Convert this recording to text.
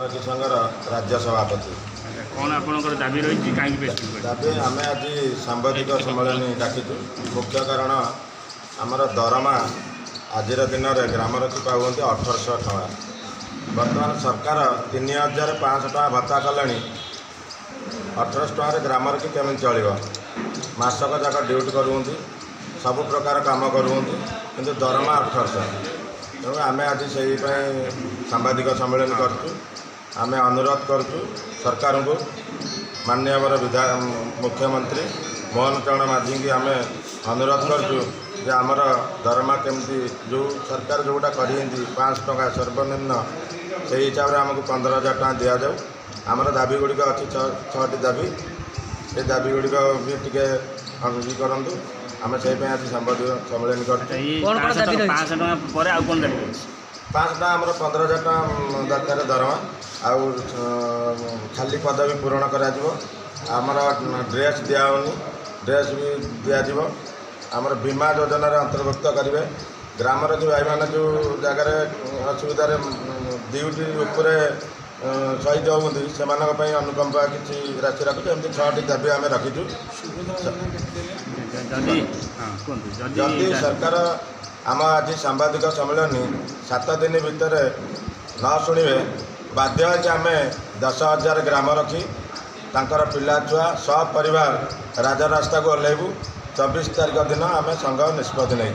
ଗ୍ରାମରକ୍ଷୀ ସଂଘର राज्य सभापति। कौन आपणकर दाबी रही कहीं दाबी आम आज सांबादिक सम्मेलन डाकिचु। मुख्य कारण आमर दरमा आज दिन में ग्रामरक्षी पाँच 1800 टका। बर्तमान सरकार 3500 टका भत्ता कले 1800 टकर ग्रामरक्षी केमी चलो मसक जाक ड्यूटी करुँच सब प्रकार काम करुँच कि दरमा 1800। तेणु आम आज से सांबादिक सम्मेलन करूँ। आम अनुरोध करूँ सरकार को माननीय मुख्यमंत्री मोहन चरण माझी की आम अनुरोध करूँ जे आमर दरमा केमती जो सरकार जोटा कर 500 टका सर्वनिम्न से हिसाब से आमको 15,000 टका दि जाऊ। आमर दाबी गुड़िक अच्छी 6टी दाबी ये दाबी गुड़िक भी टे करूँ। आम से आज सांबादिक सम्मेलन कर 500 टका आमर 15,000 टका दरकार दरमा आउ खाली पद भी पूरण कर ड्रेस दिहनी ड्रेस भी दिज्व आमर बीमा योजना अंतर्भुक्त करेंगे। ग्रामरक्षी भाई मैंने जो जगार असुविधा ड्यूटी उपर शहीद होती से अनुकंपा किसी राशि रखुच एमती 6टी दाबी आम रखीचु। जदि सरकार आम आज सांबादिक सम्मेलन 7 दिन भितर न शुणे बाध्य आम 10,000 ग्रामरक्षी तांकर पिला छुआ सब परिवार राजरास्ता को ओह्लैबू। 24 तारीख दिन आम संघ निष्पत्ति नहीं।